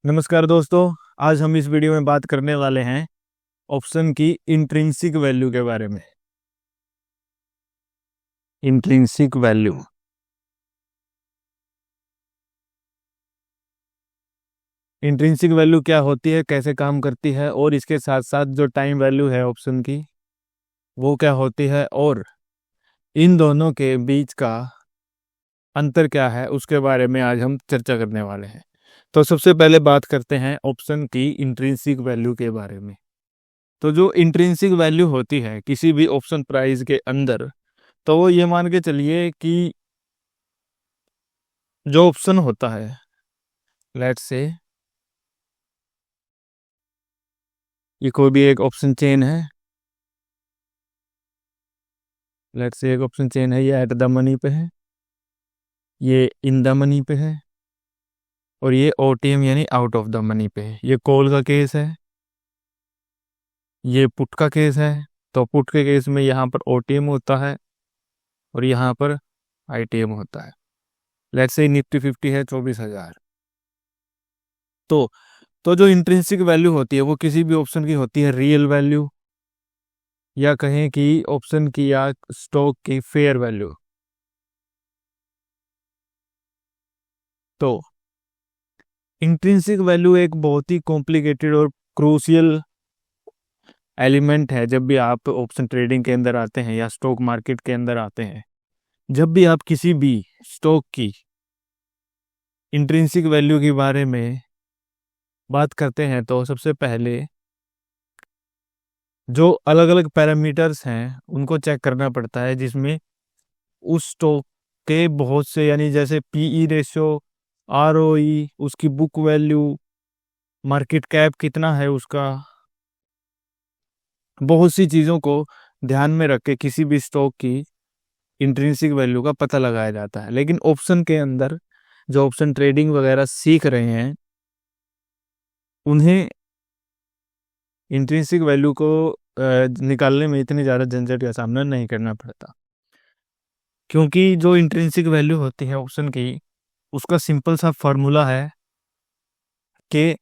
नमस्कार दोस्तों, आज हम इस वीडियो में बात करने वाले हैं ऑप्शन की इंट्रिंसिक वैल्यू के बारे में। इंट्रिंसिक वैल्यू इंट्रिंसिक वैल्यू क्या होती है, कैसे काम करती है, और इसके साथ साथ जो टाइम वैल्यू है ऑप्शन की वो क्या होती है, और इन दोनों के बीच का अंतर क्या है उसके बारे में आज हम चर्चा करने वाले हैं। तो सबसे पहले बात करते हैं ऑप्शन की इंट्रिंसिक वैल्यू के बारे में। तो जो इंट्रिंसिक वैल्यू होती है किसी भी ऑप्शन प्राइस के अंदर, तो वो ये मान के चलिए कि जो ऑप्शन होता है, लेट्स से ये कोई भी एक ऑप्शन चेन है, लेट्स से एक ऑप्शन चेन है, ये एट द मनी पे है, ये इन द मनी पे है, और ये ओटीएम यानी आउट ऑफ द मनी पे है। ये कॉल का केस है, ये पुट का केस है। तो पुट के केस में यहाँ पर ओटीएम होता है और यहाँ पर आईटीएम होता है। लेट्स से निफ्टी 50 है 24,000। तो तो जो इंट्रिंसिक वैल्यू होती है वो किसी भी ऑप्शन की होती है रियल वैल्यू, या कहें कि ऑप्शन की या स्टॉक की फेयर वैल्यू। तो इंट्रिंसिक वैल्यू एक बहुत ही कॉम्प्लिकेटेड और क्रूशियल एलिमेंट है। जब भी आप ऑप्शन ट्रेडिंग के अंदर आते हैं या स्टॉक मार्केट के अंदर आते हैं, जब भी आप किसी भी स्टॉक की इंट्रिंसिक वैल्यू के बारे में बात करते हैं तो सबसे पहले जो अलग अलग पैरामीटर्स हैं उनको चेक करना पड़ता है, जिसमें उस स्टॉक के बहुत से, यानी जैसे पीई रेशियो, आरओई, उसकी बुक वैल्यू, मार्केट कैप कितना है उसका, बहुत सी चीज़ों को ध्यान में रख के किसी भी स्टॉक की इंट्रिंसिक वैल्यू का पता लगाया जाता है। लेकिन ऑप्शन के अंदर जो ऑप्शन ट्रेडिंग वगैरह सीख रहे हैं उन्हें इंट्रिंसिक वैल्यू को निकालने में इतनी ज़्यादा झंझट का सामना नहीं करना पड़ता, क्योंकि जो इंट्रिंसिक वैल्यू होती है ऑप्शन की, उसका सिंपल सा फॉर्मूला है कि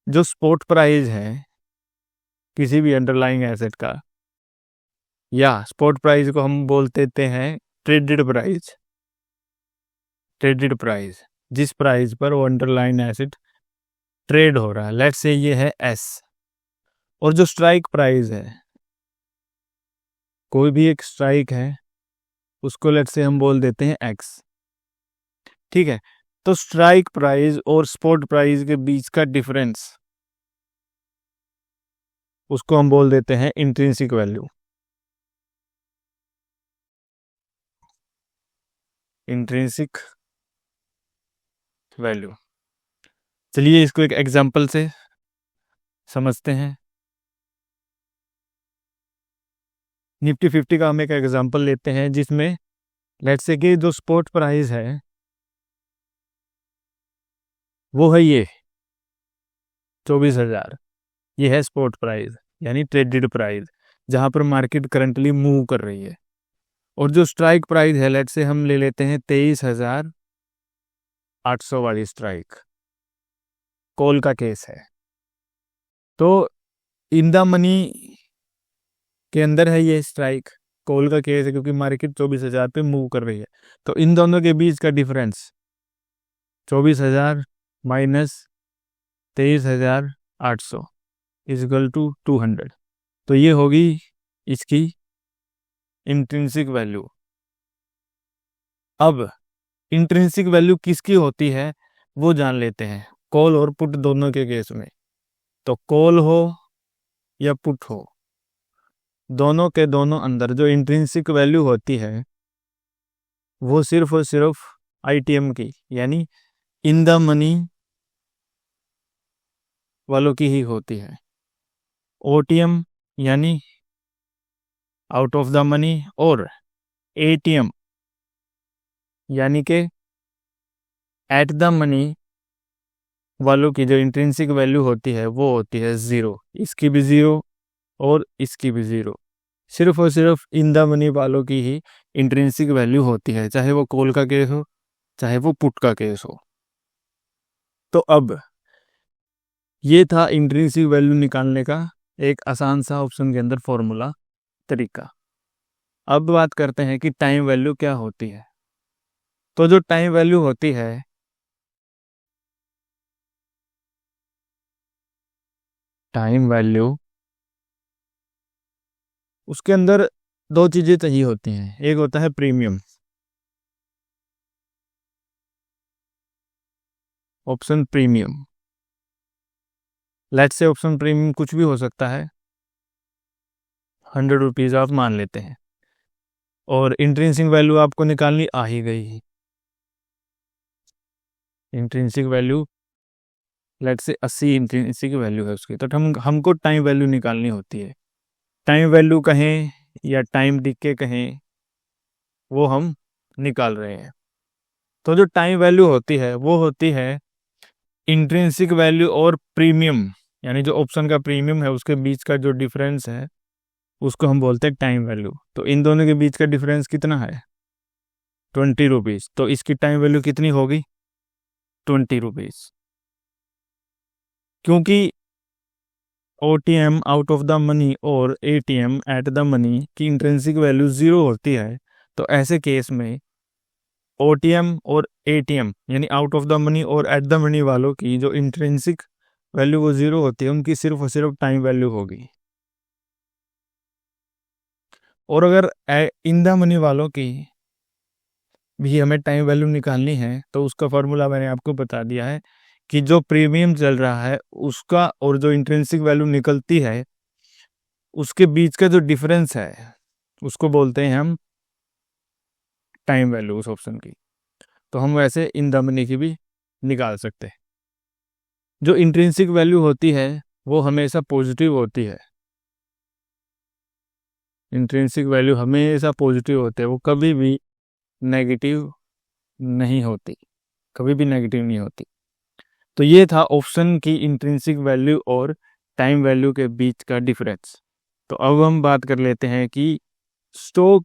जो स्पॉट प्राइस है किसी भी अंडरलाइंग एसेट का, या स्पॉट प्राइस को हम बोल देते हैं ट्रेडेड प्राइस जिस प्राइस पर वो अंडरलाइन एसेट ट्रेड हो रहा है, लेट्स से ये है एस। और जो स्ट्राइक प्राइस है, कोई भी एक स्ट्राइक है, उसको लेट्स से हम बोल देते हैं एक्स। ठीक है, तो स्ट्राइक प्राइस और स्पॉट प्राइस के बीच का डिफरेंस, उसको हम बोल देते हैं इंट्रिंसिक वैल्यू। इंट्रिंसिक वैल्यू, चलिए इसको एक एग्जांपल से समझते हैं। निफ्टी 50 का हम एक एग्जांपल लेते हैं, जिसमें लेट्स से कि जो स्पॉट प्राइस है वो है ये 24,000। ये है स्पॉट प्राइस यानी ट्रेडेड प्राइस, जहां पर मार्केट करंटली मूव कर रही है। और जो स्ट्राइक प्राइस है, लेट्स से हम ले लेते हैं 23,800 वाली स्ट्राइक, कॉल का केस है। तो इन द मनी के अंदर है ये स्ट्राइक, कॉल का केस है, क्योंकि मार्केट 24,000 पे मूव कर रही है। तो इन दोनों के बीच का डिफरेंस 24,000 माइनस 23,800 इजगल टू 200। तो ये होगी इसकी इंट्रिंसिक वैल्यू। अब इंट्रिंसिक वैल्यू किसकी होती है वो जान लेते हैं, कॉल और पुट दोनों के केस में। तो कॉल हो या पुट हो, दोनों के दोनों अंदर जो इंट्रिंसिक वैल्यू होती है वो सिर्फ और सिर्फ आईटीएम की, यानी इन द मनी वालों की ही होती है। ओटीएम यानी आउट ऑफ द मनी, और एटीएम यानी कि एट द मनी वालों की जो इंट्रिंसिक वैल्यू होती है वो होती है ज़ीरो। इसकी भी ज़ीरो और इसकी भी ज़ीरो। सिर्फ और सिर्फ इन द मनी वालों की ही इंट्रिंसिक वैल्यू होती है, चाहे वो कॉल का केस हो चाहे वो पुट का केस हो। तो अब ये था इंट्रिंसिक वैल्यू निकालने का एक आसान सा ऑप्शन के अंदर फॉर्मूला तरीका। अब बात करते हैं कि टाइम वैल्यू क्या होती है। तो जो टाइम वैल्यू होती है, टाइम वैल्यू, उसके अंदर दो चीजें चाहिए होती हैं। एक होता है premium, option premium. Let's say option premium कुछ भी हो सकता है, 100 रुपीज आप मान लेते हैं, और इंट्रिंसिक वैल्यू आपको निकालनी आ ही गई। Intrinsic value let's say 80 intrinsic value है उसकी, तो हमको टाइम वैल्यू निकालनी होती है। टाइम वैल्यू कहें या टाइम डिके कहें, वो हम निकाल रहे हैं। तो जो टाइम वैल्यू होती है वो होती है इंट्रिंसिक वैल्यू और प्रीमियम, यानी जो ऑप्शन का प्रीमियम है उसके बीच का जो डिफरेंस है उसको हम बोलते हैं टाइम वैल्यू। तो इन दोनों के बीच का डिफरेंस कितना है? 20 रुपीज। तो इसकी टाइम वैल्यू कितनी होगी? 20 रुपीज। क्योंकि OTM out of the money और ATM एट द मनी की इंट्रिंसिक वैल्यू 0 होती है, तो ऐसे केस में OTM और ATM यानी आउट ऑफ द मनी और एट द मनी वालों की जो इंट्रिंसिक वैल्यू वो 0 होती है, उनकी सिर्फ और सिर्फ टाइम वैल्यू होगी। और अगर इन द मनी वालों की भी हमें टाइम वैल्यू निकालनी है, तो उसका फॉर्मूला मैंने आपको बता दिया है कि जो प्रीमियम चल रहा है उसका और जो इंट्रिंसिक वैल्यू निकलती है उसके बीच का जो डिफरेंस है उसको बोलते हैं हम टाइम वैल्यू उस ऑप्शन की। तो हम वैसे इन द मनी की भी निकाल सकते हैं। जो इंट्रिंसिक वैल्यू होती है वो हमेशा पॉजिटिव होती है। इंट्रिंसिक वैल्यू हमेशा पॉजिटिव होती है, वो कभी भी नेगेटिव नहीं होती, कभी भी नेगेटिव नहीं होती। तो ये था ऑप्शन की इंट्रिंसिक वैल्यू और टाइम वैल्यू के बीच का डिफरेंस। तो अब हम बात कर लेते हैं कि स्टॉक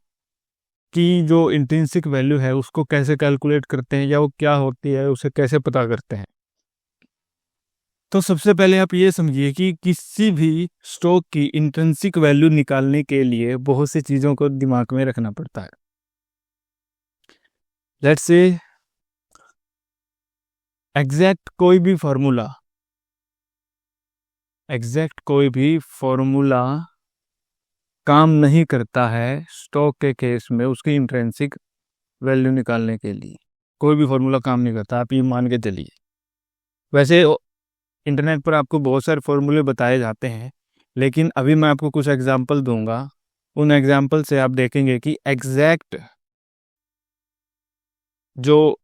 की जो इंट्रिंसिक वैल्यू है उसको कैसे कैलकुलेट करते हैं, या वो क्या होती है, उसे कैसे पता करते हैं। तो सबसे पहले आप ये समझिए कि किसी भी स्टॉक की इंट्रिंसिक वैल्यू निकालने के लिए बहुत सी चीज़ों को दिमाग में रखना पड़ता है। लेट्स से एग्जैक्ट कोई भी फॉर्मूला काम नहीं करता है स्टॉक के केस में उसकी इंट्रिंसिक वैल्यू निकालने के लिए। कोई भी फॉर्मूला काम नहीं करता, आप ये मान के चलिए। वैसे इंटरनेट पर आपको बहुत सारे फॉर्मूले बताए जाते हैं, लेकिन अभी मैं आपको कुछ एग्जांपल दूंगा। उन एग्जांपल से आप देखेंगे कि एग्जैक्ट जो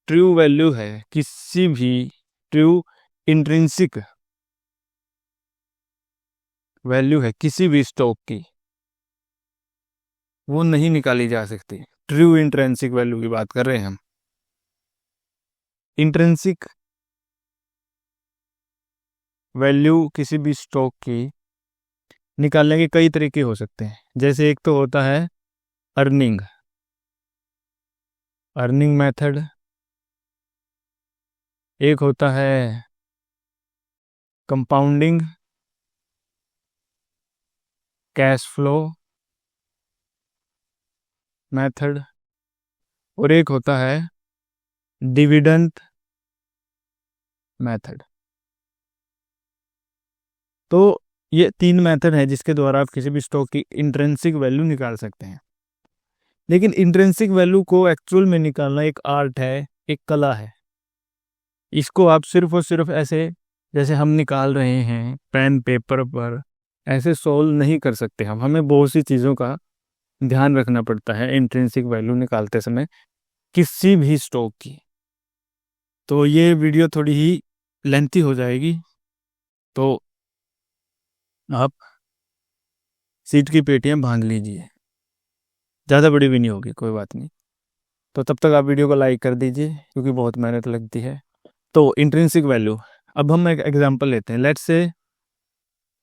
ट्रू वैल्यू है, किसी भी ट्रू इंट्रिंसिक वैल्यू है किसी भी स्टॉक की, वो नहीं निकाली जा सकती। ट्रू इंट्रिंसिक वैल्यू की बात कर रहे हैं हम। इंट्रिंसिक वैल्यू किसी भी स्टॉक की निकालने के कई तरीके हो सकते हैं। जैसे एक तो होता है अर्निंग अर्निंग मेथड, एक होता है कंपाउंडिंग कैश फ्लो मेथड, और एक होता है डिविडेंड मेथड। तो ये 3 मेथड है जिसके द्वारा आप किसी भी स्टॉक की इंट्रिंसिक वैल्यू निकाल सकते हैं। लेकिन इंट्रिंसिक वैल्यू को एक्चुअल में निकालना एक आर्ट है, एक कला है। इसको आप सिर्फ और सिर्फ ऐसे जैसे हम निकाल रहे हैं पेन पेपर पर ऐसे सोल्व नहीं कर सकते। हमें बहुत सी चीज़ों का ध्यान रखना पड़ता है इंट्रिंसिक वैल्यू निकालते समय किसी भी स्टॉक की। तो ये वीडियो थोड़ी ही लेंथी हो जाएगी, तो आप सीट की पेटियां बांध लीजिए, ज़्यादा बड़ी भी नहीं होगी, कोई बात नहीं। तो तब तक आप वीडियो को लाइक कर दीजिए क्योंकि बहुत मेहनत लगती है। तो इंट्रिंसिक वैल्यू, अब हम एक एग्जांपल लेते हैं। लेट्स से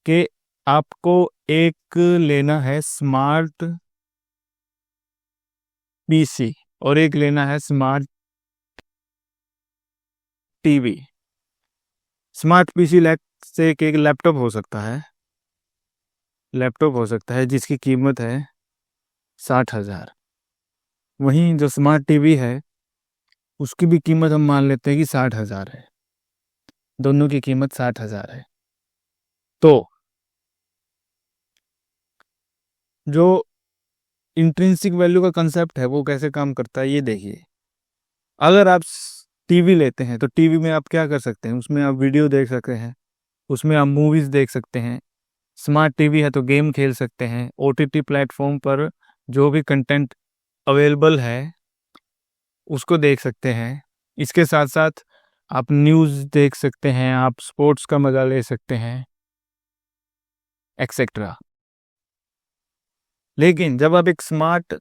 कि आपको एक लेना है स्मार्ट PC और एक लेना है स्मार्ट TV। स्मार्ट पीसी से एक लैपटॉप हो सकता है, जिसकी कीमत है 60,000। वहीं जो स्मार्ट टीवी है उसकी भी कीमत हम मान लेते हैं कि 60,000 है। दोनों की कीमत 60,000 है। तो जो इंट्रिंसिक वैल्यू का कंसेप्ट है वो कैसे काम करता है ये देखिए। अगर आप टीवी लेते हैं तो टीवी में आप क्या कर सकते हैं, उसमें आप वीडियो देख सकते हैं, उसमें आप मूवीज देख सकते हैं। स्मार्ट टीवी है तो गेम खेल सकते हैं। ओटीटी प्लेटफॉर्म पर जो भी कंटेंट अवेलेबल है उसको देख सकते हैं। इसके साथ साथ आप न्यूज़ देख सकते हैं, आप स्पोर्ट्स का मजा ले सकते हैं, एक्सेट्रा। लेकिन जब आप एक स्मार्ट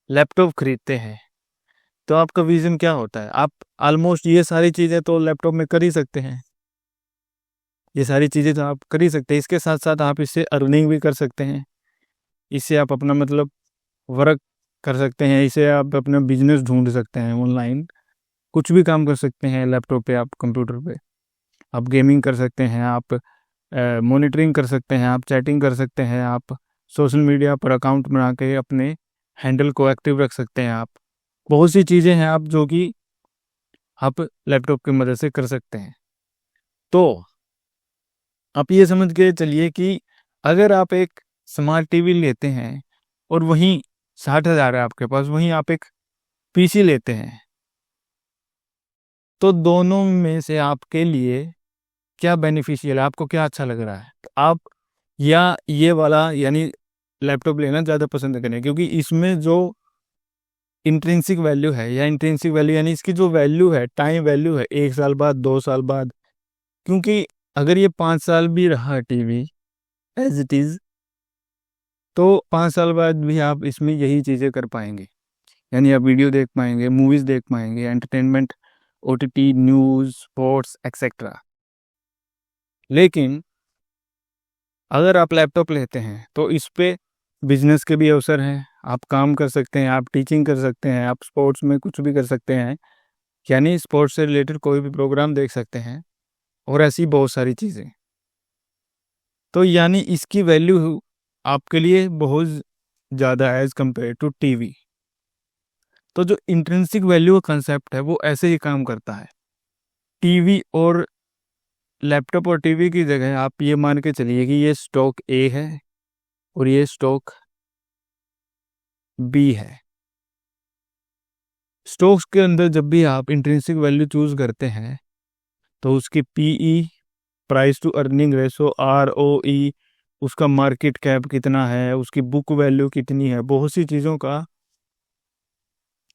लैपटॉप खरीदते हैं तो आपका विजन क्या होता है? आप ऑलमोस्ट ये सारी चीज़ें तो लैपटॉप में कर ही सकते हैं, ये सारी चीज़ें तो आप कर ही सकते हैं। इसके साथ साथ आप इससे अर्निंग भी कर सकते हैं, इससे आप अपना मतलब वर्क कर सकते हैं, इससे आप अपना बिजनेस ढूंढ सकते हैं, ऑनलाइन कुछ भी काम कर सकते हैं। लैपटॉप पे, आप कंप्यूटर पे आप गेमिंग कर सकते हैं, आप मॉनिटरिंग कर सकते हैं, आप चैटिंग कर सकते हैं, आप सोशल मीडिया पर अकाउंट बना के अपने हैंडल को एक्टिव रख सकते हैं। आप बहुत सी चीज़ें हैं आप जो कि आप लैपटॉप की मदद से कर सकते हैं। तो आप ये समझ के चलिए कि अगर आप एक स्मार्ट टीवी लेते हैं और वहीं 60,000 है आपके पास, वहीं आप एक पीसी लेते हैं, तो दोनों में से आपके लिए क्या बेनिफिशियल है, आपको क्या अच्छा लग रहा है? तो आप या ये वाला यानी लैपटॉप लेना ज़्यादा पसंद करें, क्योंकि इसमें जो इंट्रिंसिक वैल्यू है, या इंट्रिंसिक वैल्यू यानी इसकी जो वैल्यू है, टाइम वैल्यू है, 1 साल बाद, 2 साल बाद, क्योंकि अगर ये 5 साल भी रहा टीवी एज इट इज़, तो 5 साल बाद भी आप इसमें यही चीज़ें कर पाएंगे, यानी आप वीडियो देख पाएंगे, मूवीज़ देख पाएंगे, entertainment, OTT, news, sports, etcetera. लेकिन अगर आप लैपटॉप लेते हैं तो इस पे बिजनेस के भी अवसर हैं, आप काम कर सकते हैं, आप टीचिंग कर सकते हैं, आप स्पोर्ट्स में कुछ भी कर सकते हैं, यानी स्पोर्ट्स से रिलेटेड कोई भी प्रोग्राम देख सकते हैं, और ऐसी बहुत सारी चीज़ें। तो यानी इसकी वैल्यू आपके लिए बहुत ज़्यादा है एज़ कम्पेयर टू टीवी। तो जो इंट्रिंसिक वैल्यू का कंसेप्ट है वो ऐसे ही काम करता है। टीवी और लैपटॉप और टीवी की जगह आप ये मान के चलिए कि ये स्टॉक ए है और ये स्टॉक बी है। स्टॉक्स के अंदर जब भी आप इंट्रिंसिक वैल्यू चूज करते हैं तो उसकी PE, price to earning ratio, ROE, उसका मार्केट कैप कितना है, उसकी बुक वैल्यू कितनी है, बहुत सी चीज़ों का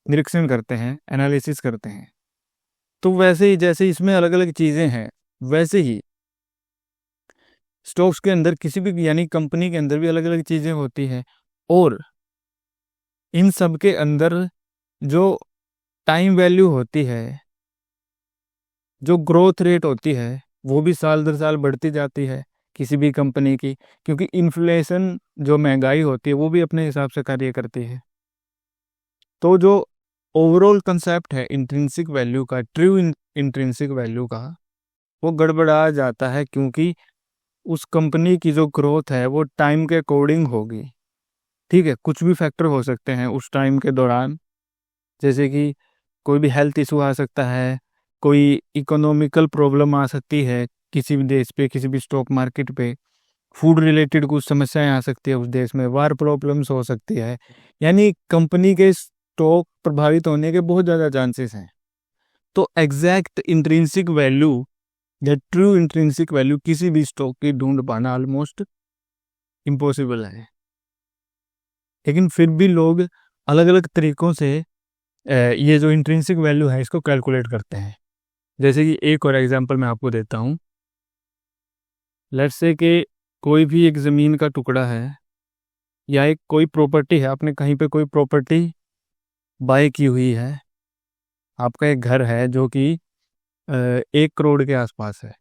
निरीक्षण करते हैं, एनालिसिस करते हैं। तो वैसे ही जैसे इसमें अलग अलग चीज़ें हैं, वैसे ही स्टॉक्स के अंदर किसी भी यानी कंपनी के अंदर भी अलग अलग चीज़ें होती हैं, और इन सब के अंदर जो टाइम वैल्यू होती है, जो ग्रोथ रेट होती है, वो भी साल दर साल बढ़ती जाती है किसी भी कंपनी की, क्योंकि इन्फ्लेशन, जो महंगाई होती है, वो भी अपने हिसाब से कार्य करती है। तो जो ओवरऑल कंसेप्ट है इंट्रिंसिक वैल्यू का, ट्रू इंट्रिंसिक वैल्यू का, वो गड़बड़ा जाता है, क्योंकि उस कंपनी की जो ग्रोथ है वो टाइम के अकॉर्डिंग होगी। ठीक है, कुछ भी फैक्टर हो सकते हैं उस टाइम के दौरान, जैसे कि कोई भी हेल्थ इशू आ सकता है, कोई इकोनॉमिकल प्रॉब्लम आ सकती है किसी भी देश पे, किसी भी स्टॉक मार्केट पे, फूड रिलेटेड कुछ समस्याएं आ सकती है उस देश में, वार प्रॉब्लम्स हो सकती है, यानी कंपनी के स्टॉक प्रभावित होने के बहुत ज़्यादा चांसेस हैं। तो एग्जैक्ट इंट्रिंसिक वैल्यू या ट्रू इंट्रिंसिक वैल्यू किसी भी स्टॉक की ढूंढ पाना ऑलमोस्ट इम्पॉसिबल है। लेकिन फिर भी लोग अलग अलग तरीक़ों से ये जो इंट्रिंसिक वैल्यू है इसको कैलकुलेट करते हैं। जैसे कि एक और एग्जांपल मैं आपको देता हूँ। लेट्स से कि कोई भी एक ज़मीन का टुकड़ा है, या एक कोई प्रॉपर्टी है, आपने कहीं पे कोई प्रॉपर्टी बाय की हुई है, आपका एक घर है जो कि 1 करोड़ के आसपास है,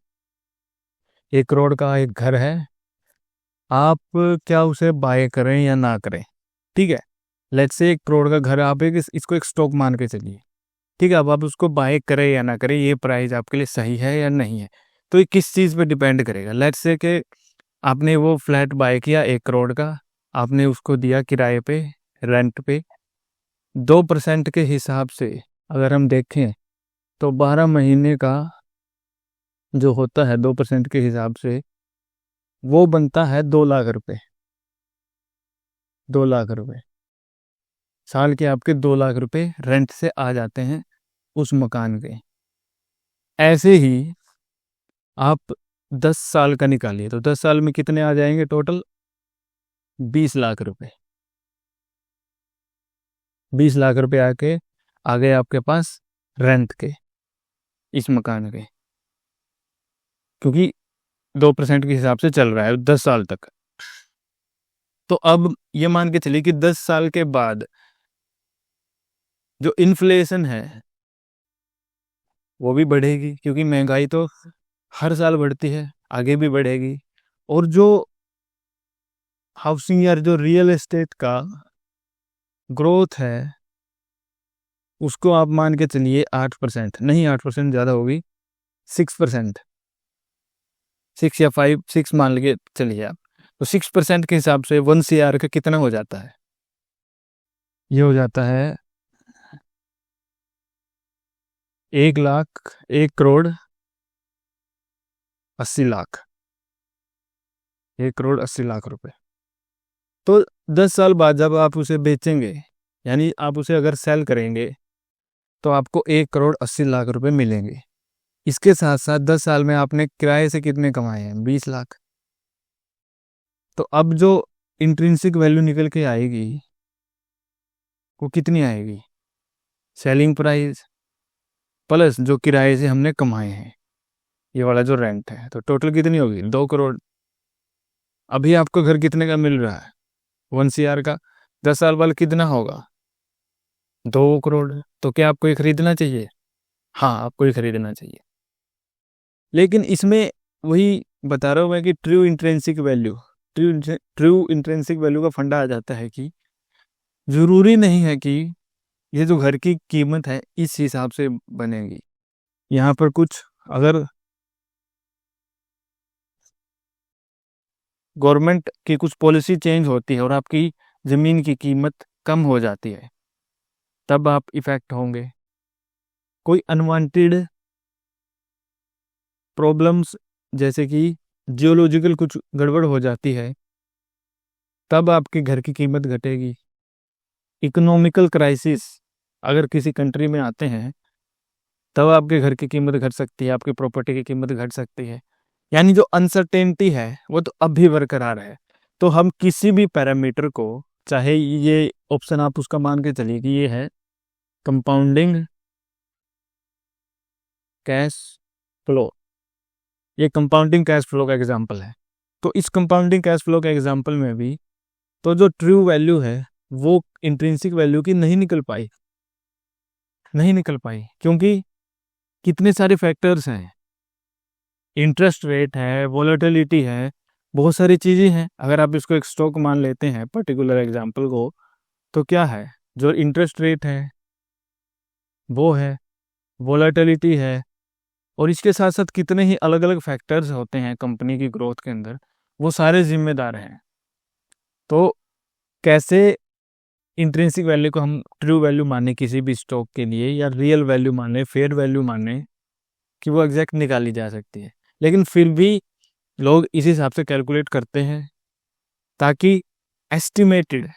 1 करोड़ का एक घर है, आप क्या उसे बाय करें या ना करें? ठीक है, लेट्स से 1 करोड़ का घर, आप इसको एक स्टॉक मान के चलिए। ठीक है, अब आप उसको बाय करें या ना करें, ये प्राइस आपके लिए सही है या नहीं है, तो ये किस चीज़ पे डिपेंड करेगा। लेट्स से कि आपने वो फ्लैट बाय किया 1 करोड़ का, आपने उसको दिया किराए पे, रेंट पे, 2% के हिसाब से अगर हम देखें तो 12 महीने का जो होता है 2% के हिसाब से वो बनता है 2 लाख रुपए। 2 लाख रुपए साल के आपके 2 लाख रुपए रेंट से आ जाते हैं उस मकान के। ऐसे ही आप 10 साल का निकालिए तो 10 साल में कितने आ जाएंगे टोटल? 20 लाख रुपए। 20 लाख रुपए आके आ गए आपके पास रेंट के, इस मकान के, क्योंकि 2% के हिसाब से चल रहा है 10 साल तक। तो अब ये मान के चलिए कि 10 साल के बाद जो इन्फ्लेशन है वो भी बढ़ेगी, क्योंकि महंगाई तो हर साल बढ़ती है, आगे भी बढ़ेगी। और जो हाउसिंग या जो रियल एस्टेट का ग्रोथ है उसको आप मान के चलिए 8%, नहीं 8% ज़्यादा होगी, 6%, 6 या 5, 6 मान के चलिए आप। तो 6% के हिसाब से 1 CR का कितना हो जाता है? ये हो जाता है 1 करोड़ 80 लाख। 1 करोड़ 80 लाख रुपए। तो 10 साल बाद जब आप उसे बेचेंगे, यानी आप उसे अगर सेल करेंगे, तो आपको 1 करोड़ 80 लाख रुपए मिलेंगे। इसके साथ साथ 10 साल में आपने किराए से कितने कमाए हैं? 20 लाख। तो अब जो इंट्रिंसिक वैल्यू निकल के आएगी वो कितनी आएगी? सेलिंग प्राइस प्लस जो किराए से हमने कमाए हैं, ये वाला जो रेंट है, तो टोटल कितनी होगी? 2 करोड़। अभी आपको घर कितने का मिल रहा है? 1 CR का। 10 साल बाद कितना होगा? 2 करोड़। तो क्या आपको ये खरीदना चाहिए? हाँ, आपको ये खरीदना चाहिए। लेकिन इसमें वही बता रहा हूँ मैं कि true intrinsic value, true intrinsic value का फंडा आ जाता है कि जरूरी नहीं है कि ये जो घर की कीमत है इस हिसाब से बनेगी। यहाँ पर कुछ अगर गवर्नमेंट की कुछ पॉलिसी चेंज होती है और आपकी ज़मीन की कीमत कम हो जाती है, तब आप इफेक्ट होंगे। कोई अनवांटेड प्रॉब्लम्स जैसे कि जियोलॉजिकल कुछ गड़बड़ हो जाती है, तब आपके घर की कीमत घटेगी। इकोनॉमिकल क्राइसिस अगर किसी कंट्री में आते हैं, तब आपके घर की कीमत घट सकती है, आपकी प्रॉपर्टी की कीमत घट सकती है। यानी जो अनसर्टेनिटी है वो तो अब भी बरकरार है। तो हम किसी भी पैरामीटर को, चाहे ये ऑप्शन आप उसका मान के चलिए कि ये है कंपाउंडिंग कैश फ्लो, ये कंपाउंडिंग कैश फ्लो का एग्जांपल है। तो इस कंपाउंडिंग कैश फ्लो के एग्जांपल में भी तो जो ट्रू वैल्यू है वो इंट्रिंसिक वैल्यू की नहीं निकल पाई, नहीं निकल पाई, क्योंकि कितने सारे फैक्टर्स हैं। इंटरेस्ट रेट है, वोलेटिलिटी है, बहुत सारी चीज़ें हैं। अगर आप इसको एक स्टॉक मान लेते हैं पर्टिकुलर एग्जांपल को, तो क्या है, जो इंटरेस्ट रेट है वो है, वोलेटिलिटी है, और इसके साथ साथ कितने ही अलग अलग फैक्टर्स होते हैं कंपनी की ग्रोथ के अंदर, वो सारे जिम्मेदार हैं। तो कैसे इंट्रिंसिक वैल्यू को हम ट्रू वैल्यू माने किसी भी स्टॉक के लिए, या रियल वैल्यू माने, फेयर वैल्यू माने कि वो एग्जैक्ट निकाली जा सकती है, लेकिन फिर भी लोग इस हिसाब से कैलकुलेट करते हैं ताकि estimated,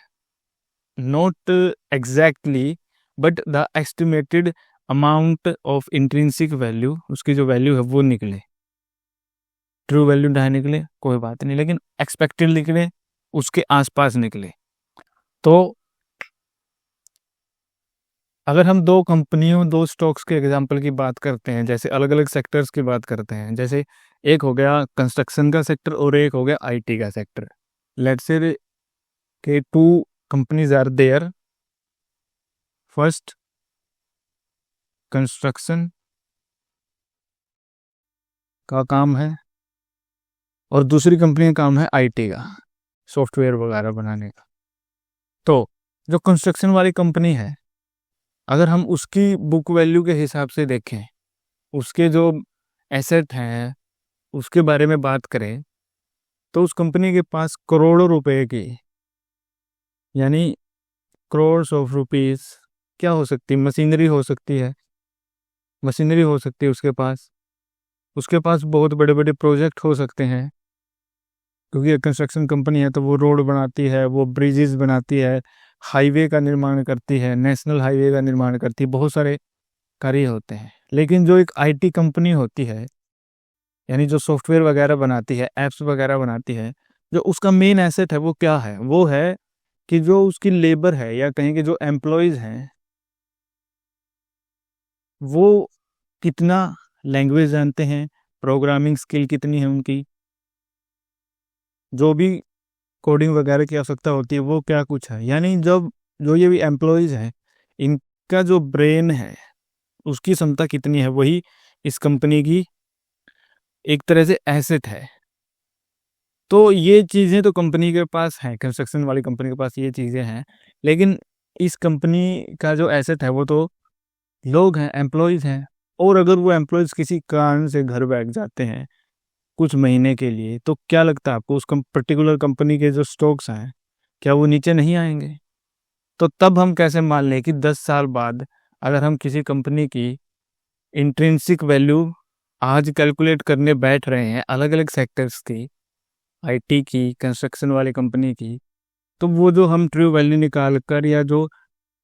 not exactly, but the estimated amount of intrinsic value, उसकी जो वैल्यू है वो निकले। ट्रू वैल्यू ना निकले कोई बात नहीं, लेकिन एक्सपेक्टेड निकले, उसके आसपास निकले। तो अगर हम दो कंपनियों, दो स्टॉक्स के एग्जांपल की बात करते हैं, जैसे अलग अलग सेक्टर्स की बात करते हैं, जैसे एक हो गया कंस्ट्रक्शन का सेक्टर और एक हो गया आईटी का sector. Let's say K two companies are there, first construction का काम है और दूसरी कंपनी का काम है आईटी का, सॉफ्टवेयर वगैरह बनाने का। तो जो कंस्ट्रक्शन वाली कंपनी है, अगर हम उसकी बुक वैल्यू के हिसाब से देखें, उसके जो एसेट हैं उसके बारे में बात करें, तो उस कंपनी के पास करोड़ों रुपए की, यानी करोड्स ऑफ रुपीस क्या हो सकती है, मशीनरी हो सकती है, मशीनरी हो सकती है उसके पास बहुत बड़े बड़े प्रोजेक्ट हो सकते हैं, क्योंकि कंस्ट्रक्शन कंपनी है तो वो रोड बनाती है, वो ब्रिजेस बनाती है, हाईवे का निर्माण करती है, नेशनल हाईवे का निर्माण करती है, बहुत सारे कार्य होते हैं। लेकिन जो एक आईटी कंपनी होती है, यानी जो सॉफ्टवेयर वगैरह बनाती है, एप्स वगैरह बनाती है, जो उसका मेन एसेट है वो क्या है, वो है कि जो उसकी लेबर है या कहीं के जो एम्प्लॉयज हैं वो कितना लैंग्वेज जानते हैं, प्रोग्रामिंग स्किल कितनी है उनकी, जो भी कोडिंग वगैरह की आवश्यकता होती है वो क्या कुछ है। यानी जब जो ये भी एम्प्लॉयज हैं इनका जो ब्रेन है उसकी क्षमता कितनी है, वही इस कंपनी की एक तरह से एसेट है। तो ये चीज़ें तो कंपनी के पास हैं, कंस्ट्रक्शन वाली कंपनी के पास ये चीज़ें हैं, लेकिन इस कंपनी का जो एसेट है वो तो लोग हैं, एम्प्लॉयज़ हैं। और अगर वो एम्प्लॉयज़ किसी कारण से घर बैठ जाते हैं कुछ महीने के लिए, तो क्या लगता है आपको उस पर्टिकुलर कंपनी के जो स्टॉक्स हैं क्या वो नीचे नहीं आएंगे? तो तब हम कैसे मान लें कि 10 साल बाद अगर हम किसी कंपनी की इंट्रिंसिक वैल्यू आज कैलकुलेट करने बैठ रहे हैं, अलग अलग सेक्टर्स की, आईटी की, कंस्ट्रक्शन वाली कंपनी की, तो वो जो हम ट्रू वैल्यू निकाल कर या जो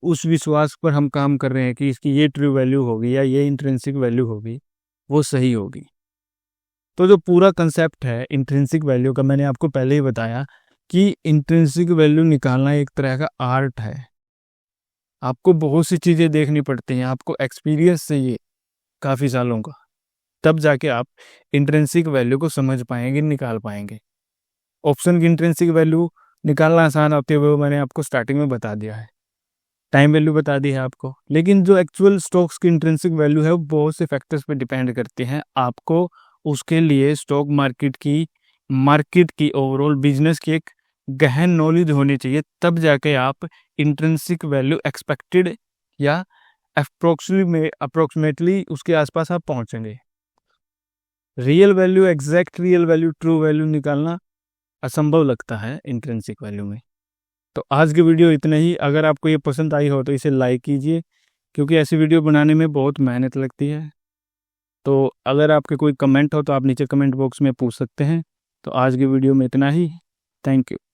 उस विश्वास पर हम काम कर रहे हैं कि इसकी ये ट्रू वैल्यू होगी या ये इंट्रिंसिक वैल्यू होगी, वो सही होगी। तो जो पूरा कंसेप्ट है इंट्रिंसिक वैल्यू का, मैंने आपको पहले ही बताया कि इंट्रिंसिक वैल्यू निकालना एक तरह का आर्ट है। आपको बहुत सी चीज़ें देखनी पड़ती हैं, आपको एक्सपीरियंस चाहिए काफ़ी सालों का, तब जाके आप इंट्रिंसिक वैल्यू को समझ पाएंगे, निकाल पाएंगे। ऑप्शन की इंट्रिंसिक वैल्यू निकालना आसान होती है, वो मैंने आपको स्टार्टिंग में बता दिया है, टाइम वैल्यू बता दी है आपको। लेकिन जो एक्चुअल स्टॉक्स की इंट्रिंसिक वैल्यू है वो बहुत से फैक्टर्स पे डिपेंड करती हैं। आपको उसके लिए स्टॉक मार्केट की ओवरऑल बिजनेस की एक गहन नॉलेज होनी चाहिए, तब जाके आप इंट्रिंसिक वैल्यू एक्सपेक्टेड या अप्रोक्सीमेटली उसके आसपास आप पहुंचेंगे। Real value, exact real value, true value निकालना असंभव लगता है इंट्रिंसिक वैल्यू में। तो आज की वीडियो इतना ही। अगर आपको ये पसंद आई हो तो इसे लाइक कीजिए, क्योंकि ऐसी वीडियो बनाने में बहुत मेहनत लगती है। तो अगर आपके कोई कमेंट हो तो आप नीचे कमेंट बॉक्स में पूछ सकते हैं। तो आज की वीडियो में इतना ही। Thank you.